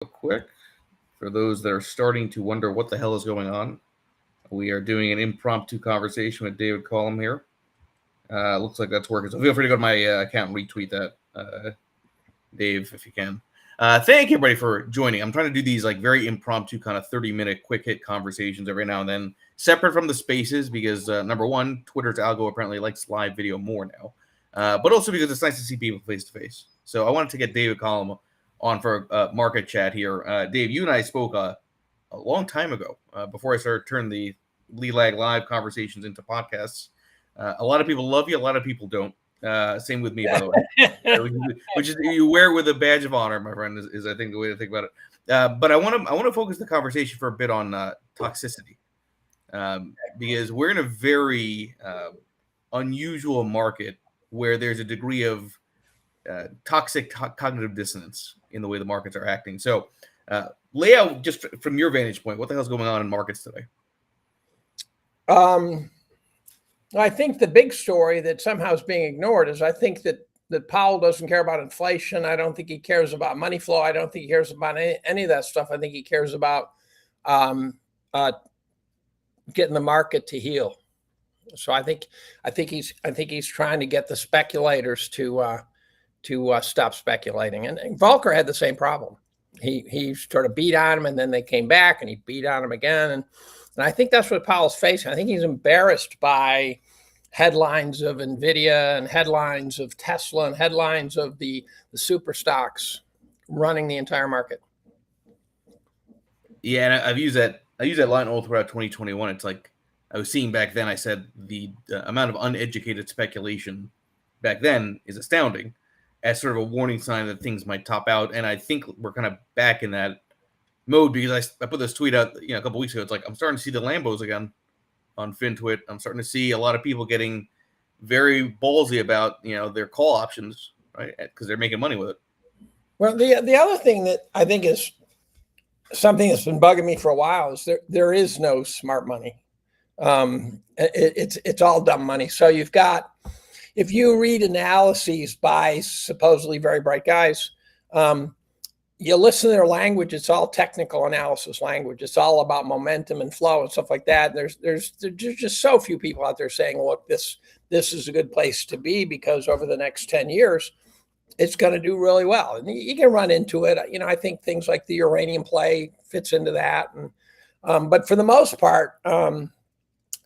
quick. For those that are starting to wonder what the hell is going on, we are doing an impromptu conversation with David Collum here. Looks like that's working. So feel free to go to my account and retweet that, Dave, if you can. Thank you, everybody, for joining. I'm trying to do these like very impromptu kind of 30-minute quick hit conversations every now and then, separate from the spaces, because number one, Twitter's algo apparently likes live video more now, but also because it's nice to see people face to face. So I wanted to get David Collum on for market chat here. Dave, you and I spoke a long time ago before I started turning the Lag Live conversations into podcasts. A lot of people love you, a lot of people don't. Same with me, by the way. Which is you wear it with a badge of honor, my friend. Is I think the way to think about it. But I want to focus the conversation for a bit on toxicity, because we're in a very unusual market where there's a degree of toxic cognitive dissonance in the way the markets are acting. So, lay out just from your vantage point, what the hell's going on in markets today? I think the big story that somehow is being ignored is I think that Powell doesn't care about inflation. I don't think he cares about money flow. I don't think he cares about any of that stuff. I think he cares about getting the market to heal. So I think he's trying to get the speculators to stop speculating. And Volcker had the same problem. He sort of beat on him, and then they came back, and he beat on him again. And I think that's what Powell's facing. I think he's embarrassed by headlines of NVIDIA and headlines of Tesla and headlines of the super stocks running the entire market. Yeah, and I use that line all throughout 2021. It's like I was seeing back then. I said the amount of uneducated speculation back then is astounding, as sort of a warning sign that things might top out. And I think we're kind of back in that mode, because I put this tweet out a couple weeks ago. It's like I'm starting to see the Lambos again on FinTwit. I'm starting to see a lot of people getting very ballsy about their call options, right? Because they're making money with it. Well, the other thing that I think is something that's been bugging me for a while is there is no smart money. It's all dumb money. So you've got, if you read analyses by supposedly very bright guys, you listen to their language, it's all technical analysis language. It's all about momentum and flow and stuff like that. And there's just so few people out there saying, look, this is a good place to be, because over the next 10 years, it's going to do really well. And you can run into it. I think things like the uranium play fits into that. And but for the most part,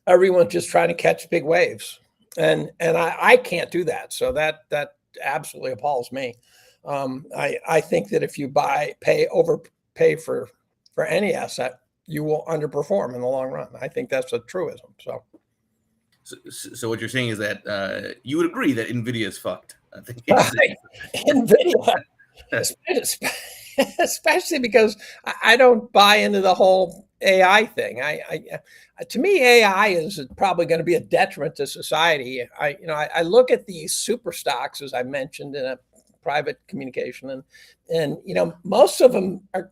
everyone's just trying to catch big waves. And I can't do that. So that absolutely appalls me. I think that if you overpay for any asset, you will underperform in the long run. I think that's a truism. So what you're saying is that you would agree that NVIDIA is fucked. I think NVIDIA, especially because I don't buy into the whole AI thing. To me, AI is probably going to be a detriment to society. I look at these super stocks, as I mentioned in a private communication, and most of them are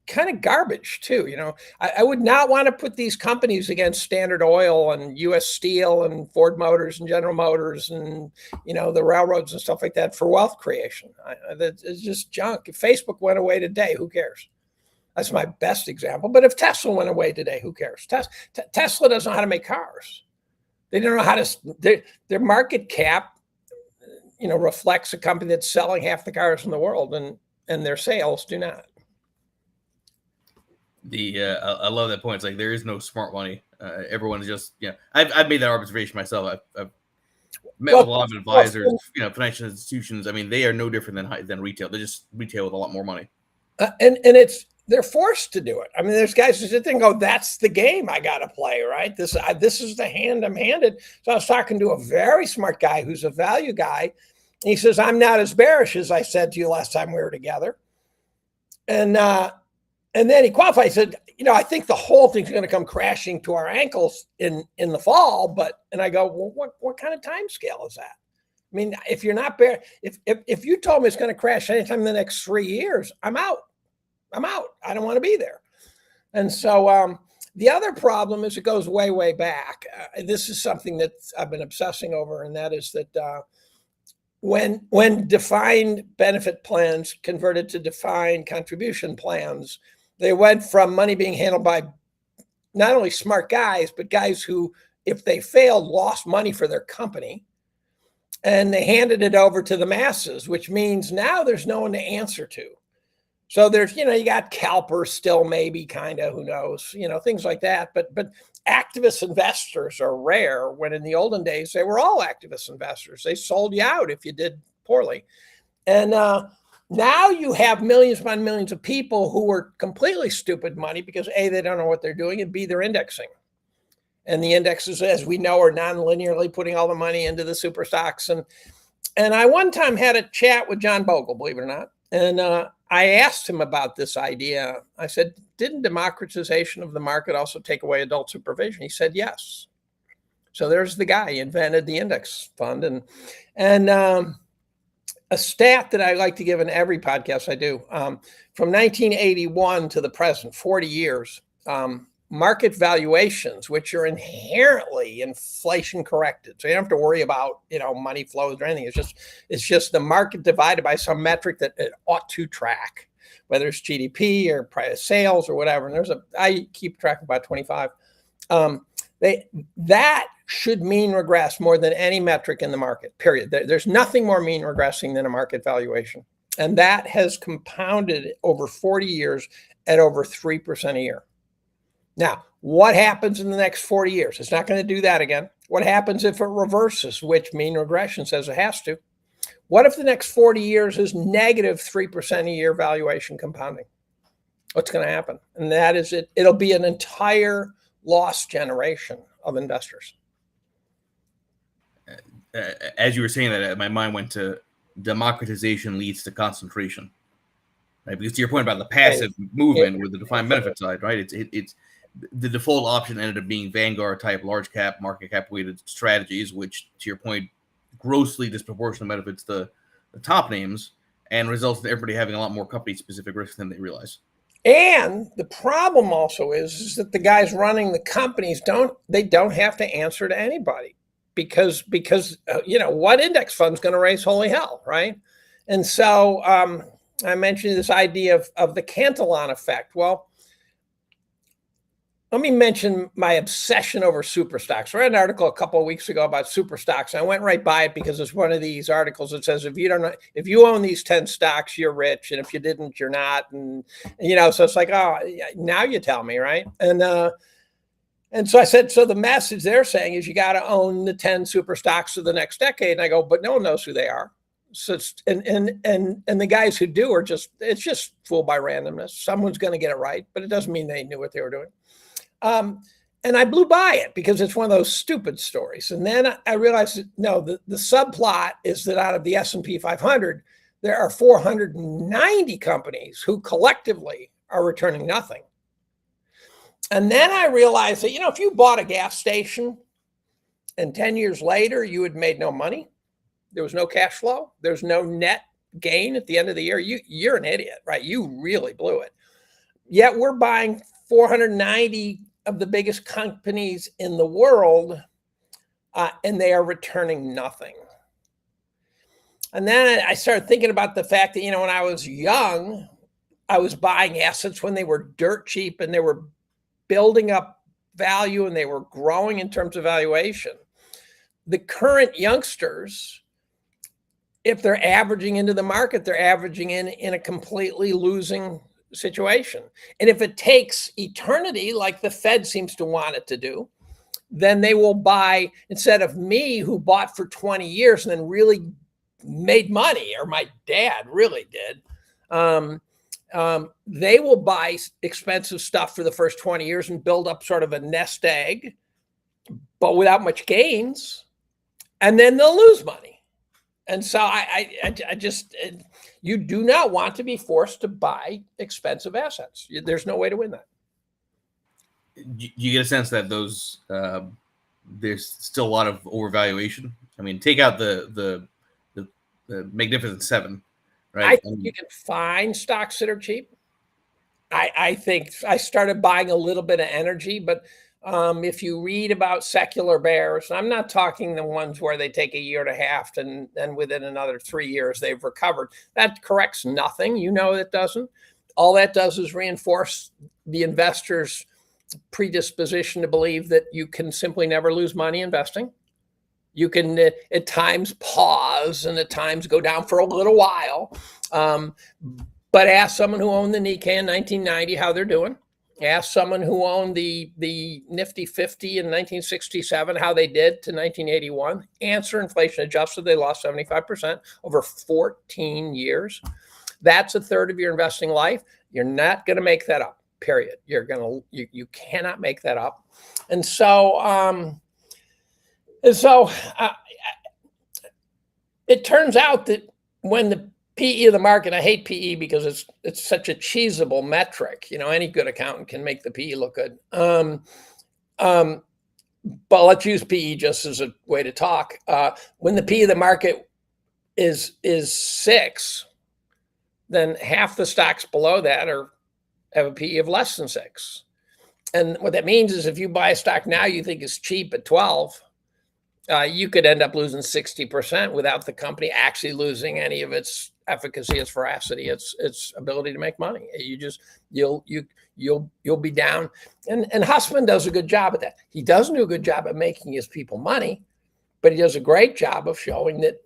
kind of garbage too. I would not want to put these companies against Standard Oil and U.S. Steel and Ford Motors and General Motors and the railroads and stuff like that for wealth creation. It's just junk. If Facebook went away today, who cares? That's my best example. But if Tesla went away today, who cares? Tesla doesn't know how to make cars. They don't know how to. Their market cap reflects a company that's selling half the cars in the world, and their sales do not. I love that point. It's like there is no smart money. Everyone's just I've made that observation myself. I've met with a lot of advisors, financial institutions. I mean, they are no different than retail. They just retail with a lot more money. And they're forced to do it. I mean, there's guys who sit there and go, "That's the game I got to play, right? This is the hand I'm handed." So I was talking to a very smart guy who's a value guy, and he says, "I'm not as bearish as I said to you last time we were together." And then he qualified. He said, "I think the whole thing's going to come crashing to our ankles in the fall." And I go, "Well, what kind of time scale is that? I mean, if you're not if you told me it's going to crash anytime in the next 3 years, I'm out. I don't want to be there." And so the other problem is it goes way, way back. This is something that I've been obsessing over, and that is that when defined benefit plans converted to defined contribution plans, they went from money being handled by not only smart guys, but guys who, if they failed, lost money for their company. And they handed it over to the masses, which means now there's no one to answer to. So there's, you got CalPERS still, maybe, kind of, who knows, things like that. But activist investors are rare, when in the olden days, they were all activist investors. They sold you out if you did poorly. And now you have millions upon millions of people who are completely stupid money because A, they don't know what they're doing, and B, they're indexing. And the indexes, as we know, are non-linearly putting all the money into the super stocks. And I one time had a chat with John Bogle, believe it or not. And I asked him about this idea. I said, didn't democratization of the market also take away adult supervision? He said, yes. So there's the guy who invented the index fund. And a stat that I like to give in every podcast I do, from 1981 to the present, 40 years, market valuations, which are inherently inflation corrected. So you don't have to worry about, money flows or anything. It's just the market divided by some metric that it ought to track, whether it's GDP or price of sales or whatever. And I keep track of about 25. That should mean regress more than any metric in the market, period. There's nothing more mean regressing than a market valuation. And that has compounded over 40 years at over 3% a year. Now, what happens in the next 40 years? It's not going to do that again. What happens if it reverses, which mean regression says it has to? What if the next 40 years is negative 3% a year valuation compounding? What's going to happen? And that is it. It'll be an entire lost generation of investors. As you were saying that, my mind went to democratization leads to concentration. Right? Because to your point about the passive movement with the defined benefit side, right? It's the default option ended up being Vanguard type large cap, market cap weighted strategies, which, to your point, grossly disproportionately benefits the top names and results in everybody having a lot more company specific risk than they realize. And the problem also is that the guys running the companies don't have to answer to anybody because what index fund's going to raise holy hell, right? And so I mentioned this idea of the Cantillon effect. Well, let me mention my obsession over super stocks. I read an article a couple of weeks ago about super stocks. And I went right by it because it's one of these articles that says if you own these 10 stocks, you're rich, and if you didn't, you're not. And so it's like, oh, now you tell me, right? And so I said, so the message they're saying is you got to own the 10 super stocks for the next decade. And I go, but no one knows who they are. So and the guys who do it's just fooled by randomness. Someone's going to get it right, but it doesn't mean they knew what they were doing. And I blew by it because it's one of those stupid stories. And then I realized that, no, the subplot is that out of the S&P 500, there are 490 companies who collectively are returning nothing. And then I realized that, if you bought a gas station and 10 years later you had made no money, there was no cash flow, there's no net gain at the end of the year, you're an idiot, right? You really blew it. Yet we're buying 490 of the biggest companies in the world, and they are returning nothing. And then I started thinking about the fact that, when I was young, I was buying assets when they were dirt cheap and they were building up value and they were growing in terms of valuation. The current youngsters, if they're averaging into the market, they're averaging in a completely losing situation. And if it takes eternity, like the Fed seems to want it to do, then they will buy, instead of me who bought for 20 years and then really made money, or my dad really did, they will buy expensive stuff for the first 20 years and build up sort of a nest egg, but without much gains, and then they'll lose money. And so I just, you do not want to be forced to buy expensive assets. There's no way to win that. You get a sense that those there's still a lot of overvaluation. I mean, take out the Magnificent Seven, right? I think you can find stocks that are cheap. I think I started buying a little bit of energy, but if you read about secular bears, I'm not talking the ones where they take a year and a half and then within another 3 years they've recovered. That corrects nothing. You know it doesn't. All that does is reinforce the investor's predisposition to believe that you can simply never lose money investing. You can at times pause and at times go down for a little while. But ask someone who owned the Nikkei in 1990 how they're doing. Ask someone who owned the Nifty 50 in 1967 how they did to 1981. Answer inflation adjusted, they lost 75% over 14 years. That's a third of your investing life. You're not going to make that up, period. You cannot make that up. And so, it turns out that when the PE of the market, I hate PE because it's such a cheesable metric. Any good accountant can make the PE look good. But let's use PE just as a way to talk. When the PE of the market is 6, then half the stocks below that have a PE of less than 6. And what that means is if you buy a stock now you think is cheap at 12, you could end up losing 60% without the company actually losing any of its efficacy, its veracity, its ability to make money. You'll be down. And Hussman does a good job at that. He doesn't do a good job at making his people money, but he does a great job of showing that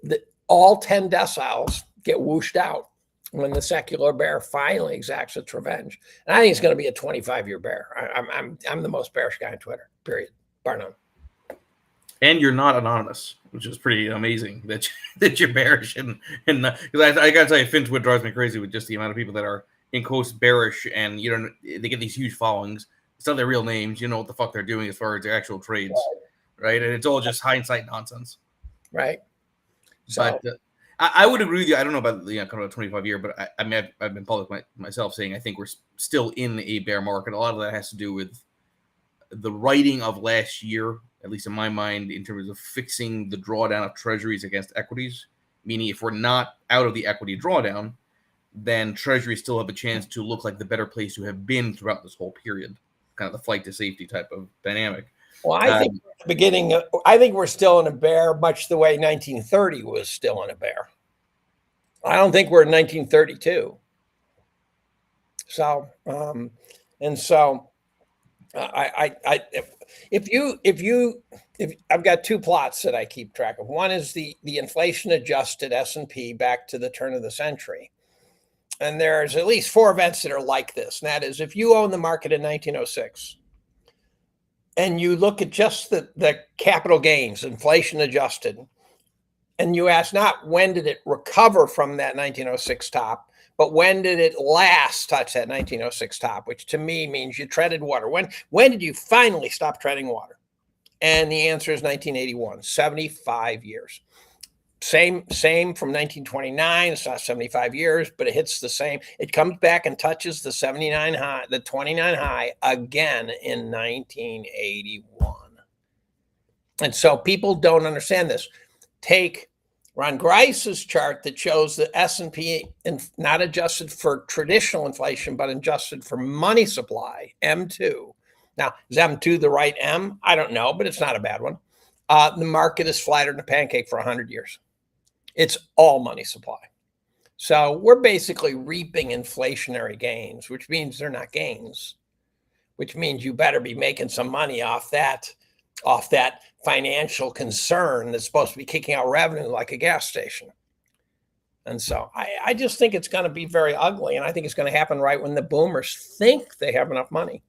all 10 deciles get whooshed out when the secular bear finally exacts its revenge. And I think it's going to be a 25-year bear. I'm the most bearish guy on Twitter, period, bar none. And you're not anonymous, which is pretty amazing that you're bearish. And because I got to tell you, Finch, what drives me crazy with just the amount of people that are in quotes bearish, and they get these huge followings. It's not their real names. You know what the fuck they're doing as far as their actual trades, right? And it's all just hindsight nonsense, right? So, but I would agree with you. I don't know about kind of a 25-year, but I mean I've been public myself saying I think we're still in a bear market. A lot of that has to do with the writing of last year, at least in my mind, in terms of fixing the drawdown of treasuries against equities. Meaning, if we're not out of the equity drawdown, then treasuries still have a chance to look like the better place to have been throughout this whole period, kind of the flight to safety type of dynamic. Well, I think at the beginning, I think we're still in a bear, much the way 1930 was still in a bear. I don't think we're in 1932. So, if I've got 2 plots that I keep track of. One is the inflation adjusted S&P back to the turn of the century. And there's at least 4 events that are like this. And that is, if you own the market in 1906 and you look at just the capital gains, inflation adjusted, and you ask not when did it recover from that 1906 top, but when did it last touch that 1906 top, which to me means you treaded water. When did you finally stop treading water? And the answer is 1981, 75 years. Same from 1929. It's not 75 years, but it hits the same. It comes back and touches the 79 high, the 29 high again in 1981. And so people don't understand this. Take Ron Grice's chart that shows the S&P not adjusted for traditional inflation, but adjusted for money supply, M2. Now, is M2 the right M? I don't know, but it's not a bad one. The market is flatter than a pancake for 100 years. It's all money supply. So we're basically reaping inflationary gains, which means they're not gains, which means you better be making some money off that financial concern that's supposed to be kicking out revenue like a gas station. And so I just think it's going to be very ugly. And I think it's going to happen right when the boomers think they have enough money.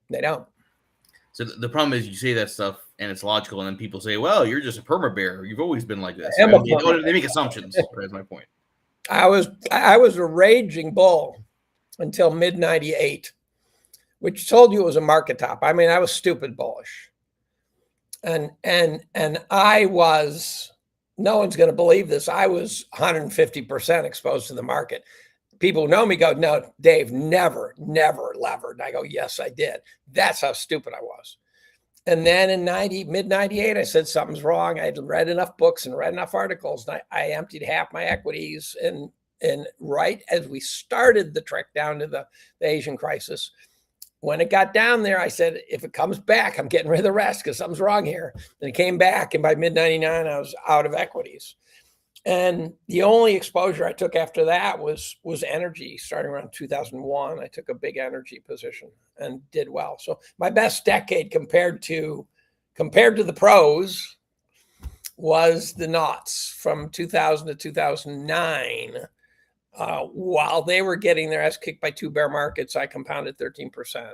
They don't. So the problem is you say that stuff and it's logical, and then people say, well, you're just a perma bear. You've always been like this. I mean, they make assumptions. That's my point. I was a raging bull until mid-98, which told you it was a market top. I mean, I was stupid bullish. And I was, no one's going to believe this, I was 150% exposed to the market. People who know me go, no, Dave, never levered. I go, yes, I did. That's how stupid I was. And then in mid-98, I said something's wrong. I had read enough books and read enough articles, and I emptied half my equities. And right as we started the trek down to the Asian crisis, when it got down there, I said, if it comes back, I'm getting rid of the rest because something's wrong here. And it came back, and by mid 99, I was out of equities. And the only exposure I took after that was energy. Starting around 2001, I took a big energy position and did well. So my best decade compared to the pros was the knots from 2000 to 2009. While they were getting their ass kicked by 2 bear markets, I compounded 13%.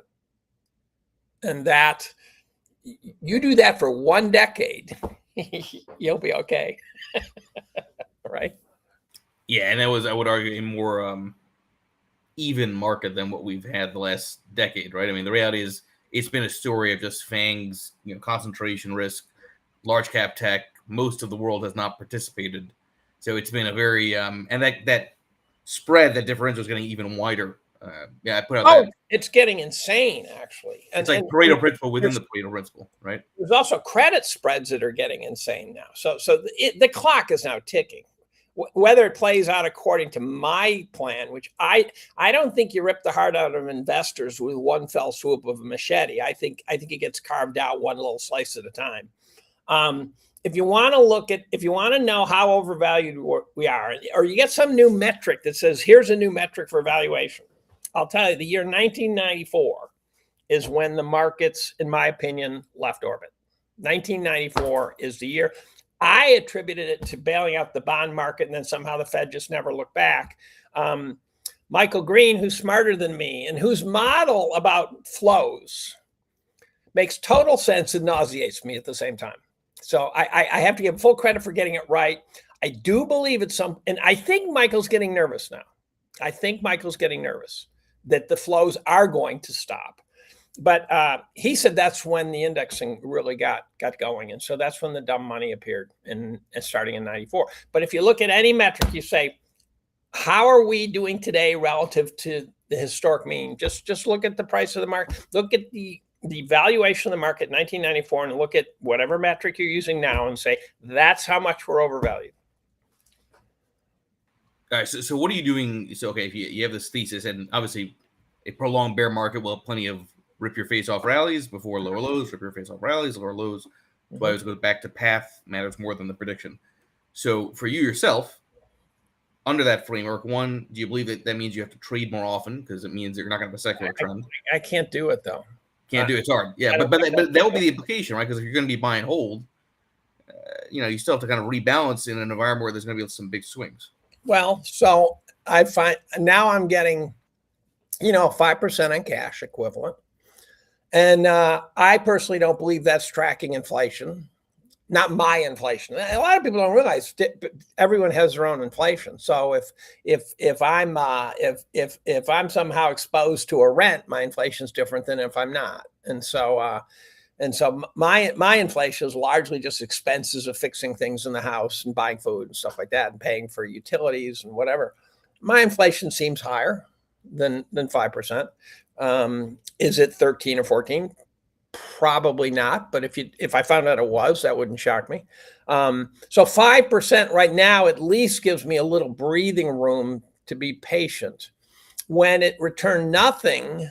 And that, you do that for 1 decade, you'll be okay. Right? Yeah, and that was, I would argue, a more even market than what we've had the last decade, right? I mean, the reality is it's been a story of just FANGs, concentration risk, large cap tech. Most of the world has not participated. So it's been a very, and that spread, that differential is getting even wider. I put out that. It's getting insane, actually. And, it's like Pareto principle within the Pareto principle, right? There's also credit spreads that are getting insane now. So the clock is now ticking. Whether it plays out according to my plan, which I don't think you rip the heart out of investors with one fell swoop of a machete. I think it gets carved out one little slice at a time. If you want to know how overvalued we are, or you get some new metric that says, here's a new metric for valuation, I'll tell you, the year 1994 is when the markets, in my opinion, left orbit. 1994 is the year. I attributed it to bailing out the bond market, and then somehow the Fed just never looked back. Michael Green, who's smarter than me and whose model about flows makes total sense and nauseates me at the same time. So I have to give full credit for getting it right. I do believe it's and I think Michael's getting nervous now. I think Michael's getting nervous that the flows are going to stop. But he said that's when the indexing really got going. And so that's when the dumb money appeared starting in 94. But if you look at any metric, you say, how are we doing today relative to the historic mean? Just look at the price of the market. Look at the valuation of the market in 1994 and look at whatever metric you're using now and say, that's how much we're overvalued. All right. So what are you doing? So, okay, if you have this thesis, and obviously a prolonged bear market will have plenty of rip your face off rallies before lower lows, rip your face off rallies, lower lows. But I always go back to path matters more than the prediction. So for you yourself, under that framework, one, do you believe that means you have to trade more often because it means you're not going to have a secular trend? I can't do it though. Can't do it. It's hard. Yeah, but that would be the implication, right? Because if you're going to be buy and hold, you still have to kind of rebalance in an environment where there's going to be some big swings. Well, so I find now I'm getting, 5% on cash equivalent. And I personally don't believe that's tracking inflation, not my inflation. A lot of people don't realize everyone has their own inflation. So if I'm somehow exposed to a rent, my inflation is different than if I'm not. And so my inflation is largely just expenses of fixing things in the house and buying food and stuff like that and paying for utilities and whatever. My inflation seems higher than 5%. Is it 13 or 14? Probably not. But if I found out it was, that wouldn't shock me. So 5% right now at least gives me a little breathing room to be patient. When it returned nothing,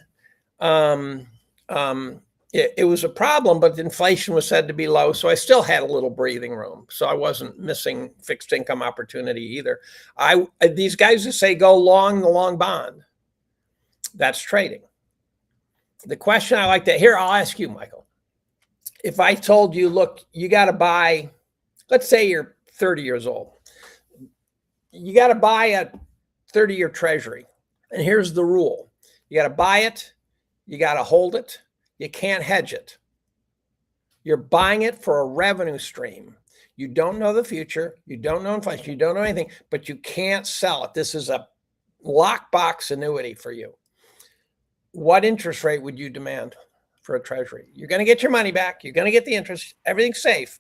it was a problem, but inflation was said to be low. So I still had a little breathing room. So I wasn't missing fixed income opportunity either. These guys who say go long the long bond, that's trading. The question I like to hear, I'll ask you, Michael. If I told you, look, you got to buy, let's say you're 30 years old. You got to buy a 30-year treasury. And here's the rule. You got to buy it. You got to hold it. You can't hedge it. You're buying it for a revenue stream. You don't know the future. You don't know inflation. You don't know anything, but you can't sell it. This is a lockbox annuity for you. What interest rate would you demand for a treasury? You're going to get your money back. You're going to get the interest. Everything's safe,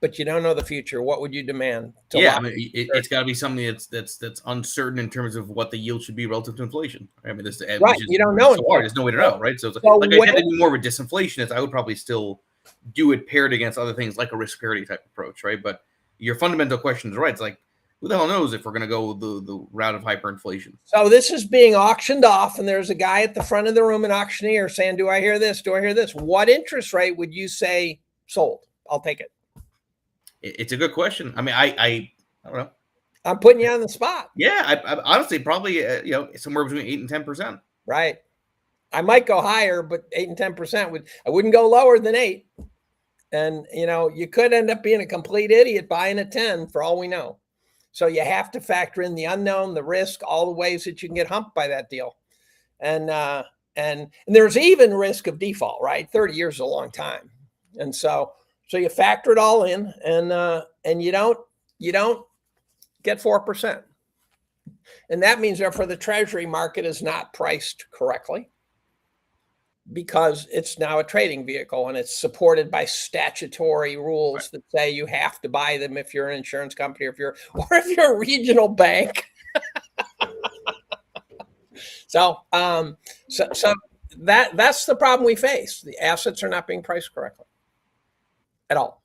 but you don't know the future. What would you demand? Yeah, I mean, it's got to be something that's uncertain in terms of what the yield should be relative to inflation. I mean, this right. You don't know. So hard. There's no way to know, right? So like I said, to be more of a disinflationist, I would probably still do it paired against other things like a risk parity type approach, right? But your fundamental question is right. It's like who the hell knows if we're going to go the route of hyperinflation? So this is being auctioned off, and there's a guy at the front of the room, an auctioneer, saying, "Do I hear this? Do I hear this? What interest rate would you say sold? I'll take it." It's a good question. I mean, I don't know. I'm putting you on the spot. Yeah, I honestly probably somewhere between 8 and 10%. Right. I might go higher, but 8 and 10% I wouldn't go lower than 8. And you could end up being a complete idiot buying a 10 for all we know. So you have to factor in the unknown, the risk, all the ways that you can get humped by that deal. And there's even risk of default, right? 30 years is a long time. And so you factor it all in, and you don't get 4%. And that means therefore the treasury market is not priced correctly, because it's now a trading vehicle, and it's supported by statutory rules that say you have to buy them if you're an insurance company, or if you're a regional bank. So that's the problem we face. The assets are not being priced correctly at all.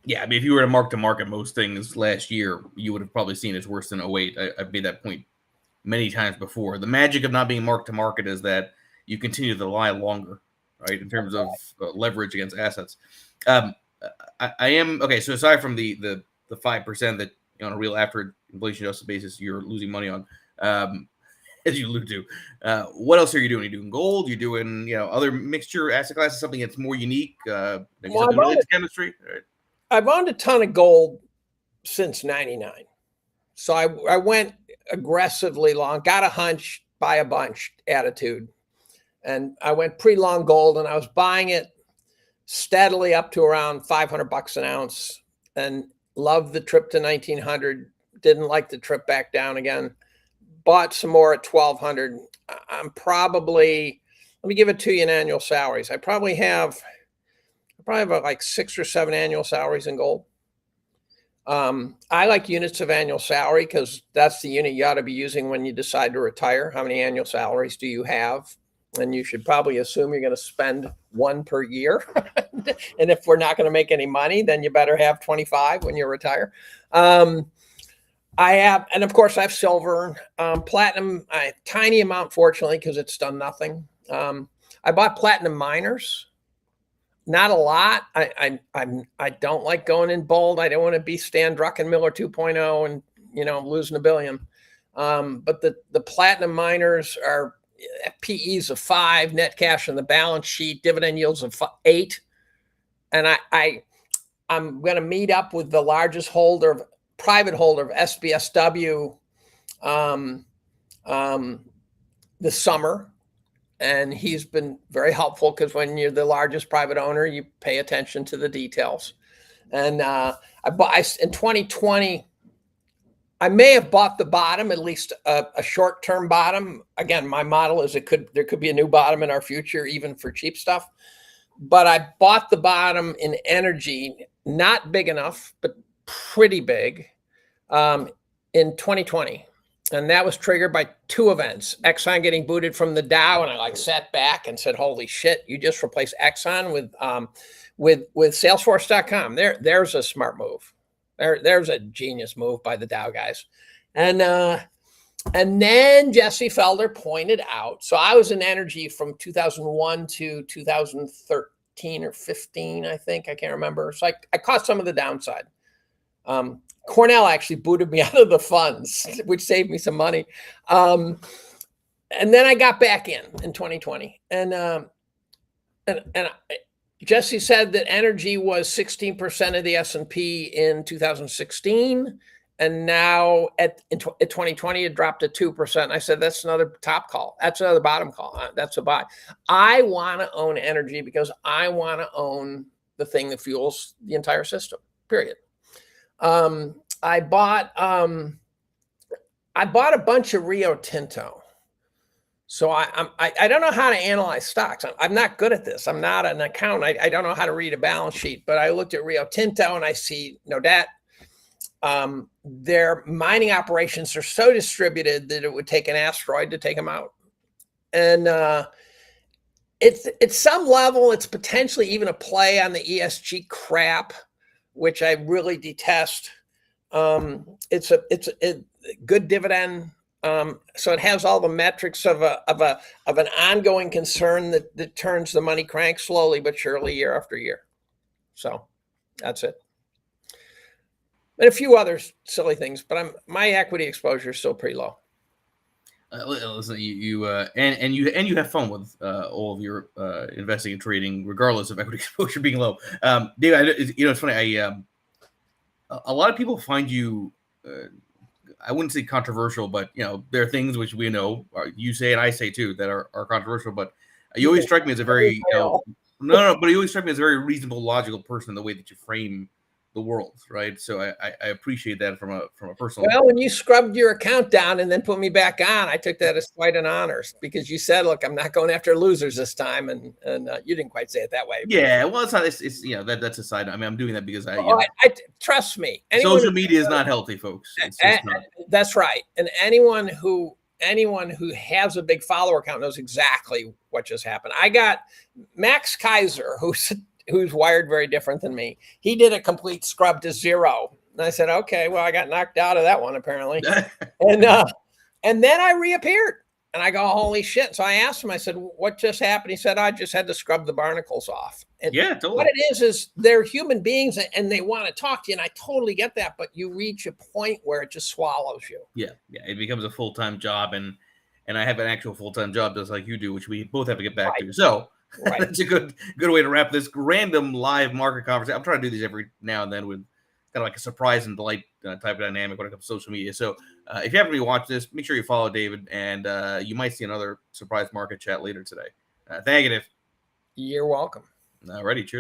Yeah, I mean, if you were to mark to market most things last year, you would have probably seen it's worse than 08. I've made that point many times before. The magic of not being marked to market is that you continue to lie longer, right, in terms of leverage against assets. I am okay. So aside from the 5% that on a real after inflation adjusted basis you're losing money on, as you allude to, what else are you doing? You're doing gold. You're doing other mixture asset classes, something that's more unique. Maybe something related to chemistry. Right. I've owned a ton of gold since '99, so I went aggressively long. Got a hunch, buy a bunch attitude. And I went pre-long gold, and I was buying it steadily up to around $500 an ounce, and loved the trip to 1900. Didn't like the trip back down again. Bought some more at 1200. I'm probably, let me give it to you in annual salaries. I probably have like 6 or 7 annual salaries in gold. I like units of annual salary because that's the unit you ought to be using when you decide to retire. How many annual salaries do you have? And you should probably assume you're going to spend 1 per year. And if we're not going to make any money, then you better have 25 when you retire. I have, and of course I have silver, platinum, a tiny amount, fortunately, because it's done nothing. I bought platinum miners, not a lot. I don't like going in bold. I don't want to be Stan Druckenmiller 2.0 and losing $1 billion. But the platinum miners are PEs of 5, net cash on the balance sheet, dividend yields of 8. And I'm going to meet up with the largest private holder of SBSW this summer. And he's been very helpful because when you're the largest private owner, you pay attention to the details. And in 2020, I may have bought the bottom, at least a short-term bottom. Again, my model is there could be a new bottom in our future, even for cheap stuff. But I bought the bottom in energy, not big enough, but pretty big, in 2020. And that was triggered by 2 events. Exxon getting booted from the Dow, and I sat back and said, "Holy shit! You just replaced Exxon with Salesforce.com. There's a smart move. There's a genius move by the Dow guys." And then Jesse Felder pointed out. So I was in energy from 2001 to 2013 or 15, I think. I can't remember. So I caught some of the downside. Cornell actually booted me out of the funds, which saved me some money. And then I got back in 2020. And Jesse said that energy was 16% of the S&P in 2016. And now at 2020, it dropped to 2%. I said, that's another top call. That's another bottom call. That's a buy. I want to own energy because I want to own the thing that fuels the entire system, period. I bought a bunch of Rio Tinto. So I don't know how to analyze stocks. I'm not good at this. I'm not an accountant. I don't know how to read a balance sheet, but I looked at Rio Tinto and I see no debt. Their mining operations are so distributed that it would take an asteroid to take them out. And it's at some level, it's potentially even a play on the ESG crap, which I really detest. It's a good dividend. So it has all the metrics of an ongoing concern that turns the money crank slowly but surely year after year. So that's it. And a few other silly things, but my equity exposure is still pretty low. Listen, you have fun with all of your investing and trading, regardless of equity exposure being low. Dave, it's funny. A lot of people find you. I wouldn't say controversial, but there are things which we know you say and I say too that are controversial. But you always strike me as a very but you always strike me as a very reasonable, logical person in the way that you frame the world, right? So I appreciate that from a personal. Well, when you scrubbed your account down and then put me back on, I took that as quite an honor because you said, "Look, I'm not going after losers this time," and you didn't quite say it that way. Yeah, well, it's not. It's that's a side. I mean, I'm doing that because I trust me. Social media is not healthy, folks. It's just not. That's right, and anyone who has a big follower count knows exactly what just happened. I got Max Kaiser, who's wired very different than me. He did a complete scrub to zero. And I said, okay, well, I got knocked out of that one apparently. And then I reappeared and I go, holy shit. So I asked him, I said, what just happened? He said, I just had to scrub the barnacles off. And yeah, totally. What it is they're human beings and they want to talk to you. And I totally get that. But you reach a point where it just swallows you. Yeah. It becomes a full-time job. And I have an actual full-time job just like you do, which we both have to get back to. So that's a good way to wrap this random live market conversation. I'm trying to do these every now and then with kind of like a surprise and delight type of dynamic when it comes to social media. So if you haven't really watched this, make sure you follow David, and you might see another surprise market chat later today. Thank you, Dave. You're welcome. Alrighty, cheers.